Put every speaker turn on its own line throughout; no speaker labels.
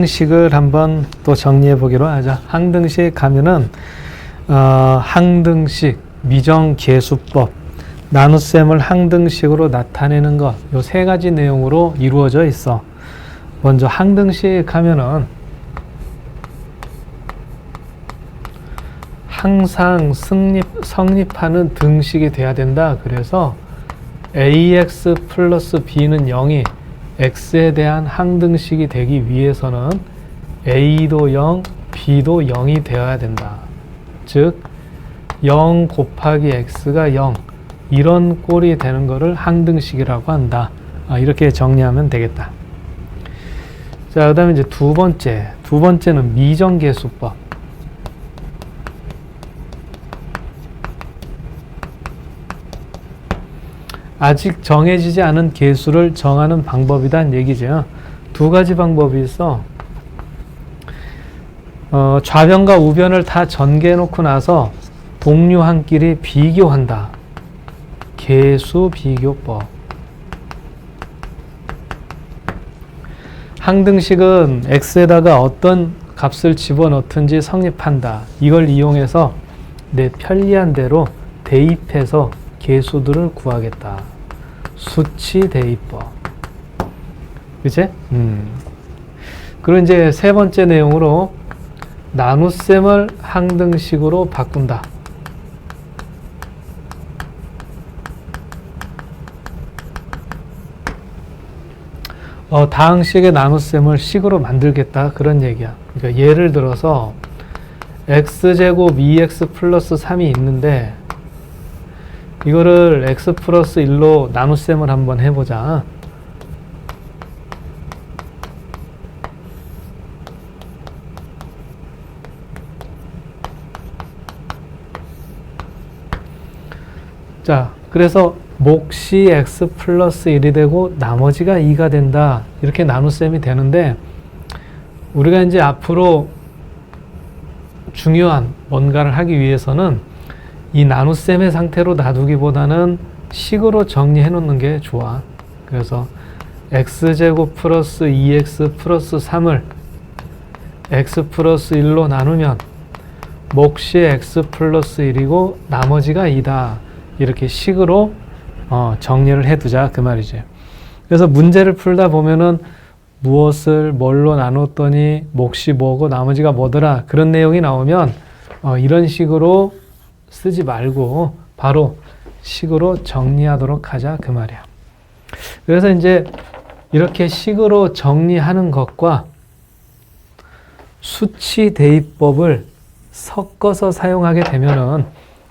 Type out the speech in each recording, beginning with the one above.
항등식을 한번 또 정리해 보기로 하자. 항등식 가면은 항등식, 미정계수법, 나눗셈을 항등식으로 나타내는 것, 요 세 가지 내용으로 이루어져 있어. 먼저 항등식 하면은 항상 성립하는 등식이 돼야 된다. 그래서 ax 플러스 b는 0이 x에 대한 항등식이 되기 위해서는 a도 0, b도 0이 되어야 된다. 즉 0 곱하기 x가 0 이런 꼴이 되는 것을 항등식이라고 한다. 이렇게 정리하면 되겠다. 자, 그 다음에 이제 두 번째는 미정계수법. 아직 정해지지 않은 계수를 정하는 방법이란 얘기죠. 두 가지 방법이 있어. 좌변과 우변을 다 전개해 놓고 나서 동류한끼리 비교한다. 계수 비교법. 항등식은 x에다가 어떤 값을 집어넣든지 성립한다. 이걸 이용해서 내 편리한 대로 대입해서 계수들을 구하겠다. 수치 대입법. 그치? 그리고 이제 세 번째 내용으로 나눗셈을 항등식으로 바꾼다. 다항식의 나눗셈을 식으로 만들겠다. 그런 얘기야. 그러니까 예를 들어서 x제곱 2x 플러스 3이 있는데 이거를 x 플러스 1로 나눗셈을 한번 해보자. 자, 그래서 몫이 x 플러스 1이 되고 나머지가 2가 된다. 이렇게 나눗셈이 되는데 우리가 이제 앞으로 중요한 뭔가를 하기 위해서는 이 나눗셈의 상태로 놔두기보다는 식으로 정리해 놓는 게 좋아. 그래서 x제곱 플러스 2x 플러스 3을 x 플러스 1로 나누면 몫이 x 플러스 1이고 나머지가 2다. 이렇게 식으로 정리를 해두자 그 말이지. 그래서 문제를 풀다 보면은 무엇을 뭘로 나눴더니 몫이 뭐고 나머지가 뭐더라 그런 내용이 나오면 이런 식으로 쓰지 말고 바로 식으로 정리하도록 하자 그 말이야. 그래서 이제 이렇게 식으로 정리하는 것과 수치 대입법을 섞어서 사용하게 되면은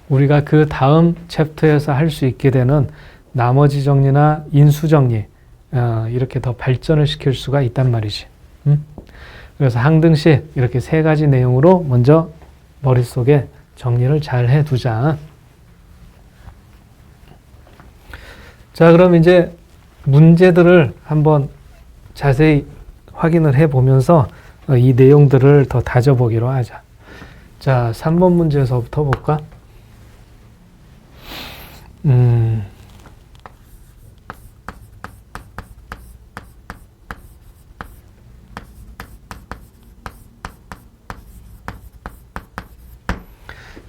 우리가 그 다음 챕터에서 할 수 있게 되는 나머지 정리나 인수 정리 이렇게 더 발전을 시킬 수가 있단 말이지. 그래서 항등식 이렇게 세 가지 내용으로 먼저 머릿속에 정리를 잘 해두자. 자, 그럼 이제 문제들을 한번 자세히 확인을 해보면서 이 내용들을 더 다져보기로 하자. 자, 3번 문제에서부터 볼까?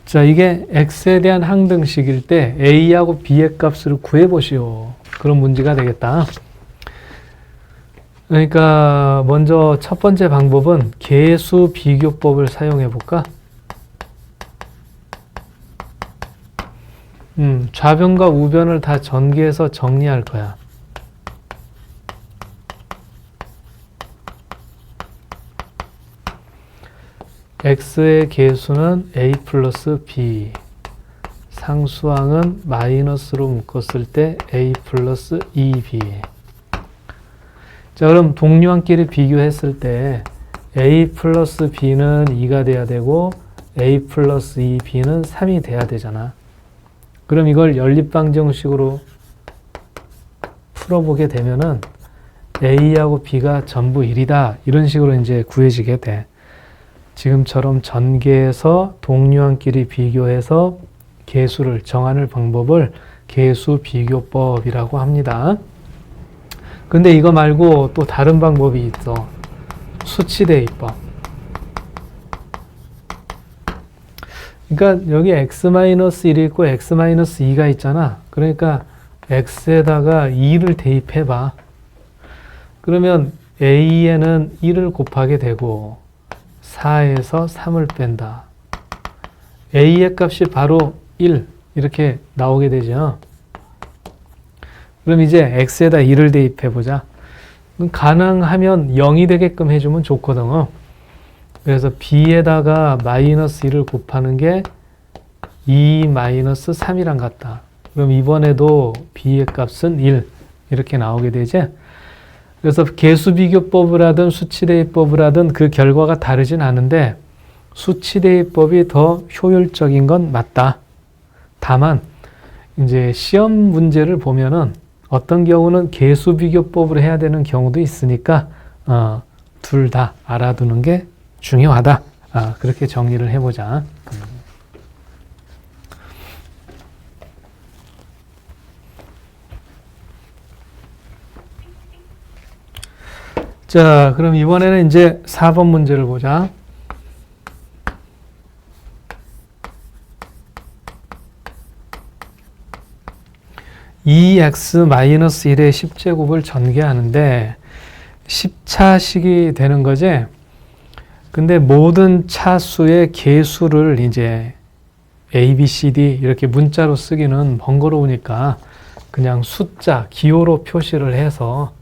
자, 이게 x에 대한 항등식일 때 a하고 b의 값을 구해보시오. 그런 문제가 되겠다. 그러니까 먼저 첫 번째 방법은 계수 비교법을 사용해 볼까? 좌변과 우변을 다 전개해서 정리할 거야. x의 계수는 a 플러스 b, 상수항은 마이너스로 묶었을 때 a 플러스 2b. 자, 그럼 동류항끼리 비교했을 때 a 플러스 b는 2가 돼야 되고 a 플러스 2b는 3이 돼야 되잖아. 그럼 이걸 연립방정식으로 풀어보게 되면은 a하고 b가 전부 1이다. 이런 식으로 이제 구해지게 돼. 지금처럼 전개해서 동류항끼리 비교해서 계수를 정하는 방법을 계수 비교법이라고 합니다. 근데 이거 말고 또 다른 방법이 있어. 수치대입법. 그러니까 여기 x-1이 있고 x-2가 있잖아. 그러니까 x에다가 2를 대입해봐. 그러면 a에는 1을 곱하게 되고 4에서 3을 뺀다. a의 값이 바로 1 이렇게 나오게 되죠. 그럼 이제 x에다 2를 대입해보자. 가능하면 0이 되게끔 해주면 좋거든. 그래서 b에다가 마이너스 1을 곱하는 게 2 마이너스 3이랑 같다. 그럼 이번에도 b의 값은 1 이렇게 나오게 되지. 그래서 계수비교법을 하든 수치대입법을 하든 그 결과가 다르진 않은데 수치대입법이 더 효율적인 건 맞다. 다만 이제 시험 문제를 보면은 어떤 경우는 계수비교법을 해야 되는 경우도 있으니까 둘 다 알아두는 게 중요하다. 그렇게 정리를 해보자. 자, 그럼 이번에는 이제 4번 문제를 보자. 2x-1의 10제곱을 전개하는데 10차식이 되는 거지. 근데 모든 차수의 개수를 이제 A, B, C, D 이렇게 문자로 쓰기는 번거로우니까 그냥 숫자, 기호로 표시를 해서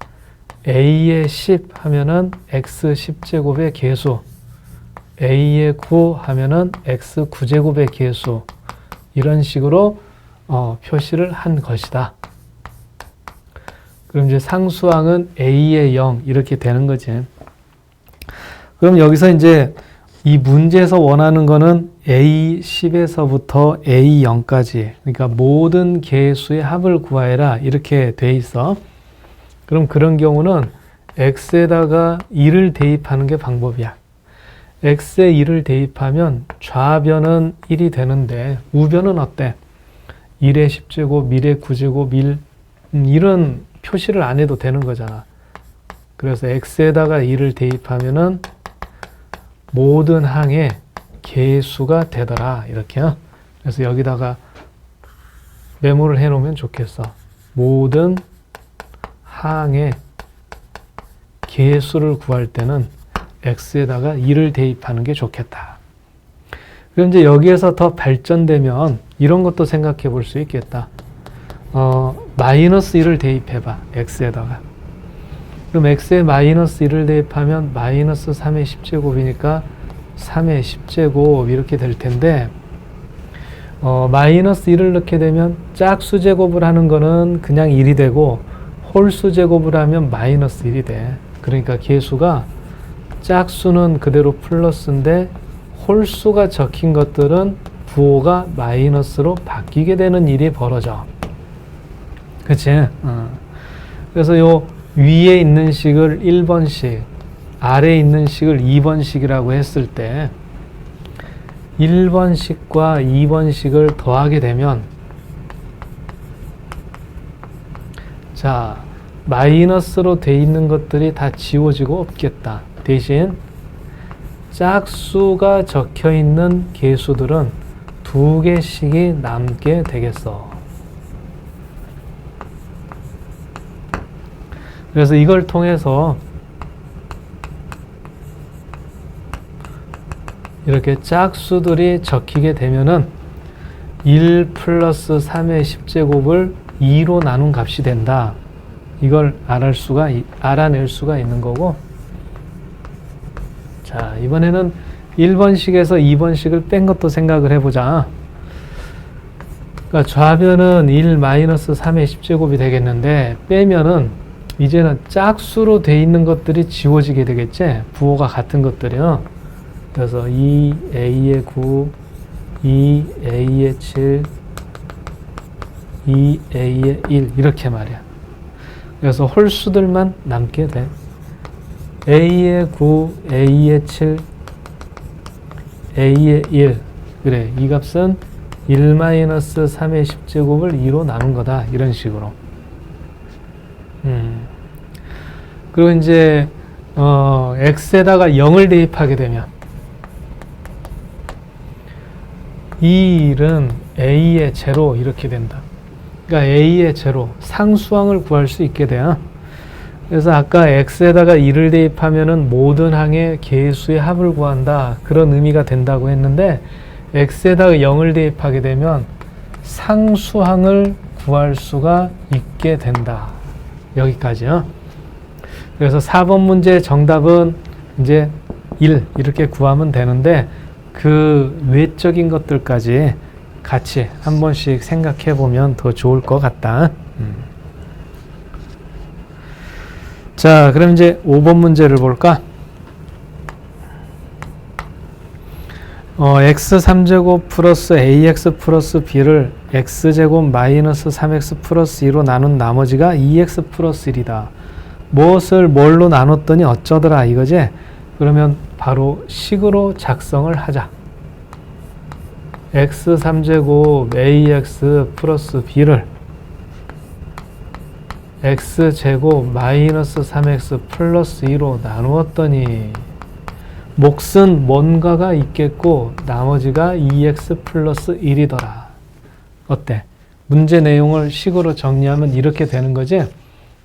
A의 10 하면은 x 10제곱의 개수, A의 9 하면은 x 9제곱의 개수, 이런 식으로 표시를 한 것이다. 그럼 이제 상수항은 A의 0 이렇게 되는 거지. 그럼 여기서 이제 이 문제에서 원하는 거는 A10에서부터 A0까지, 그러니까 모든 개수의 합을 구하여라 이렇게 돼 있어. 그럼 그런 경우는 x에다가 2를 대입하는 게 방법이야. x에 2를 대입하면 좌변은 1이 되는데 우변은 어때? 1의 10제곱, 1의 9제곱, 1 이런 표시를 안 해도 되는 거잖아. 그래서 x에다가 2를 대입하면은 모든 항의 개수가 되더라 이렇게요. 그래서 여기다가 메모를 해 놓으면 좋겠어. 모든 항의 개수를 구할 때는 x에다가 2를 대입하는 게 좋겠다. 그럼 이제 여기에서 더 발전되면 이런 것도 생각해 볼 수 있겠다. 마이너스 1을 대입해봐. x에다가. 그럼 x에 마이너스 1을 대입하면 마이너스 3의 10제곱이니까 3의 10제곱 이렇게 될 텐데 마이너스 1을 넣게 되면 짝수 제곱을 하는 거는 그냥 1이 되고 홀수 제곱을 하면 마이너스 1이 돼. 그러니까 개수가 짝수는 그대로 플러스인데 홀수가 적힌 것들은 부호가 마이너스로 바뀌게 되는 일이 벌어져. 그치? 그래서 요 위에 있는 식을 1번식, 아래에 있는 식을 2번식이라고 했을 때 1번식과 2번식을 더하게 되면 자, 마이너스로 돼 있는 것들이 다 지워지고 없겠다. 대신 짝수가 적혀 있는 개수들은 2개씩이 남게 되겠어. 그래서 이걸 통해서 이렇게 짝수들이 적히게 되면은 1 플러스 3의 10제곱을 2로 나눈 값이 된다. 이걸 알아낼 수가 있는 거고. 자, 이번에는 1번식에서 2번식을 뺀 것도 생각을 해보자. 그러니까 좌변은 1 마이너스 3의 10제곱이 되겠는데 빼면은 이제는 짝수로 돼 있는 것들이 지워지게 되겠지? 부호가 같은 것들이요. 그래서 2a의 9, 2a의 7, 2a의 1 이렇게 말이야. 그래서 홀수들만 남게 돼. a의 9, a의 7, a의 1. 그래, 이 값은 1-3의 10제곱을 2로 나눈 거다. 이런 식으로. 그리고 이제 x에다가 0을 대입하게 되면 이 일은 a의 제로 이렇게 된다. 그러니까 a의 제로, 상수항을 구할 수 있게 돼요. 그래서 아까 x에다가 1을 대입하면은 모든 항의 개수의 합을 구한다. 그런 의미가 된다고 했는데 x에다가 0을 대입하게 되면 상수항을 구할 수가 있게 된다. 여기까지요. 그래서 4번 문제의 정답은 이제 1 이렇게 구하면 되는데 그 외적인 것들까지 같이 한 번씩 생각해 보면 더 좋을 것 같다. 자, 그럼 이제 5번 문제를 볼까? x3제곱 플러스 ax 플러스 b를 x제곱 마이너스 3x 플러스 2로 나눈 나머지가 2x 플러스 1이다. 무엇을 뭘로 나눴더니 어쩌더라 이거지? 그러면 바로 식으로 작성을 하자. x3제곱 ax 플러스 b를 x제곱 마이너스 3x 플러스 2로 나누었더니 몫은 뭔가가 있겠고 나머지가 2x 플러스 1이더라. 어때? 문제 내용을 식으로 정리하면 이렇게 되는 거지?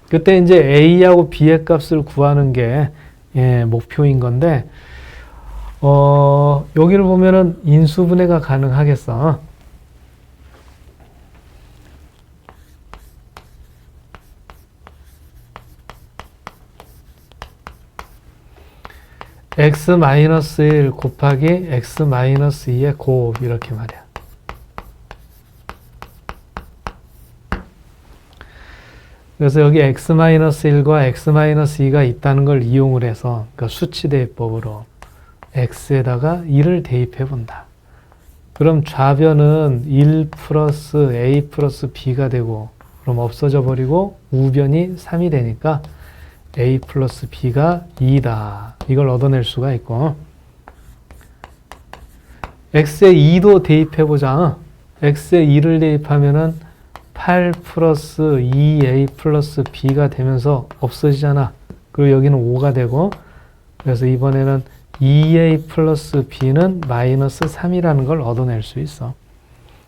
그때 이제 a하고 b의 값을 구하는 게 목표인 건데 여기를 보면은 인수분해가 가능하겠어. x-1 곱하기 x-2의 곱 이렇게 말이야. 그래서 여기 x-1과 x-2가 있다는 걸 이용을 해서 그러니까 수치 대입법으로 x에다가 1을 대입해 본다. 그럼 좌변은 1 플러스 a 플러스 b가 되고 그럼 없어져 버리고 우변이 3이 되니까 a 플러스 b가 2다. 이걸 얻어낼 수가 있고 x에 2도 대입해보자. x에 2를 대입하면은 8 플러스 2a 플러스 b가 되면서 없어지잖아. 그리고 여기는 5가 되고 그래서 이번에는 2a 플러스 b는 마이너스 3이라는 걸 얻어낼 수 있어.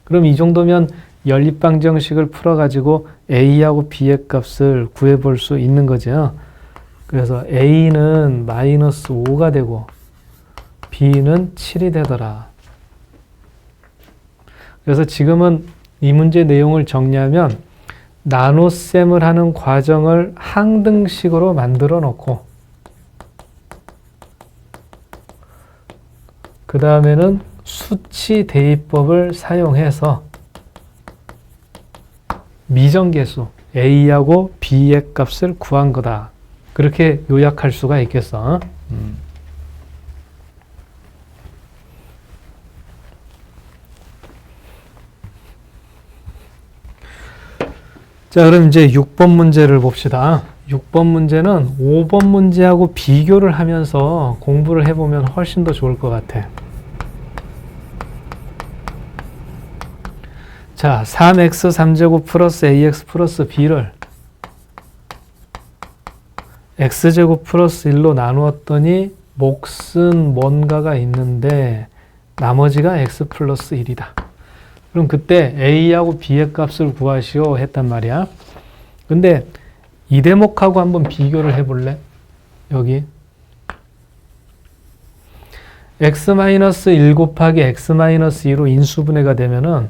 그럼 이 정도면 연립방정식을 풀어가지고 a하고 b의 값을 구해볼 수 있는 거죠. 그래서 a는 마이너스 5가 되고 b는 7이 되더라. 그래서 지금은 이 문제 내용을 정리하면 나눗셈을 하는 과정을 항등식으로 만들어 놓고 그 다음에는 수치 대입법을 사용해서 미정계수 a하고 b의 값을 구한 거다. 그렇게 요약할 수가 있겠어. 자, 그럼 이제 6번 문제를 봅시다. 6번 문제는 5번 문제하고 비교를 하면서 공부를 해보면 훨씬 더 좋을 것 같아. 자, 3x 3제곱 플러스 ax 플러스 b를 x제곱 플러스 1로 나누었더니 몫은 뭔가가 있는데 나머지가 x 플러스 1이다. 그럼 그때 a하고 b의 값을 구하시오 했단 말이야. 근데 이 대목하고 한번 비교를 해볼래? 여기 x-1 곱하기 x-2로 인수분해가 되면은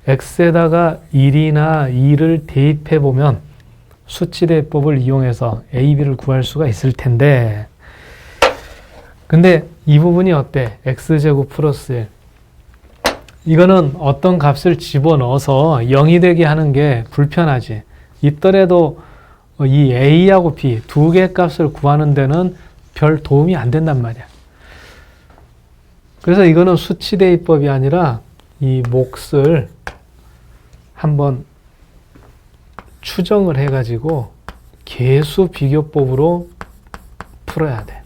x에다가 1이나 2를 대입해보면 수치대입법을 이용해서 a, b를 구할 수가 있을 텐데 근데 이 부분이 어때? x제곱 플러스 1 이거는 어떤 값을 집어넣어서 0이 되게 하는 게 불편하지. 있더라도 이 a하고 b 두 개의 값을 구하는 데는 별 도움이 안 된단 말이야. 그래서 이거는 수치대입법이 아니라 이 몫을 한번 추정을 해가지고 계수 비교법으로 풀어야 돼.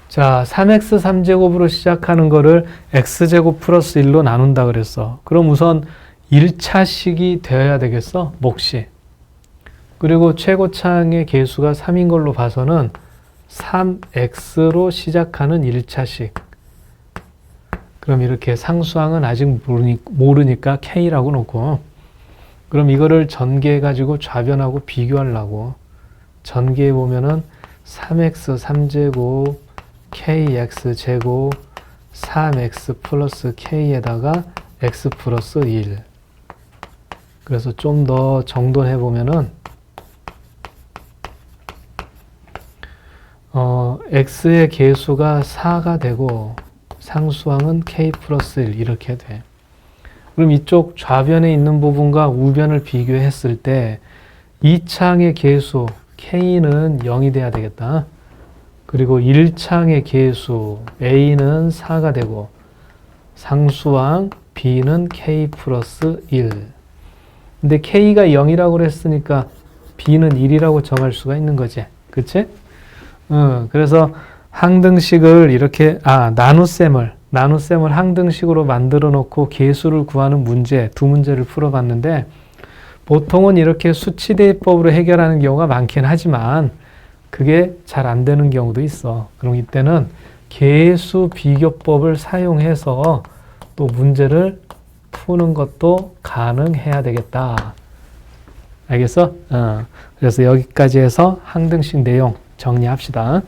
자, 3x 3제곱으로 시작하는 거를 x제곱 플러스 1로 나눈다 그랬어. 그럼 우선 1차식이 되어야 되겠어, 몫이. 그리고 최고차항의 계수가 3인 걸로 봐서는 3x로 시작하는 1차식. 그럼 이렇게 상수항은 아직 모르니까 k라고 놓고, 그럼 이거를 전개해가지고 좌변하고 비교하려고 전개해 보면은 3x 3제곱 kx 제곱 3x 플러스 k에다가 x 플러스 1. 그래서 좀 더 정돈해 보면은 x의 계수가 4가 되고 상수항은 k 플러스 1 이렇게 돼. 그럼 이쪽 좌변에 있는 부분과 우변을 비교했을 때 2차항의 계수 k는 0이 돼야 되겠다. 그리고 1차항의 계수 a는 4가 되고 상수항 b는 k 플러스 1. 근데 k가 0이라고 그랬으니까 b는 1이라고 정할 수가 있는 거지. 그치? 그래서 항등식을 이렇게 나눗셈을 항등식으로 만들어 놓고 계수를 구하는 문제, 두 문제를 풀어봤는데 보통은 이렇게 수치 대입법으로 해결하는 경우가 많긴 하지만 그게 잘 안 되는 경우도 있어. 그럼 이때는 계수 비교법을 사용해서 또 문제를 푸는 것도 가능해야 되겠다. 알겠어? 그래서 여기까지 해서 항등식 내용 정리합시다.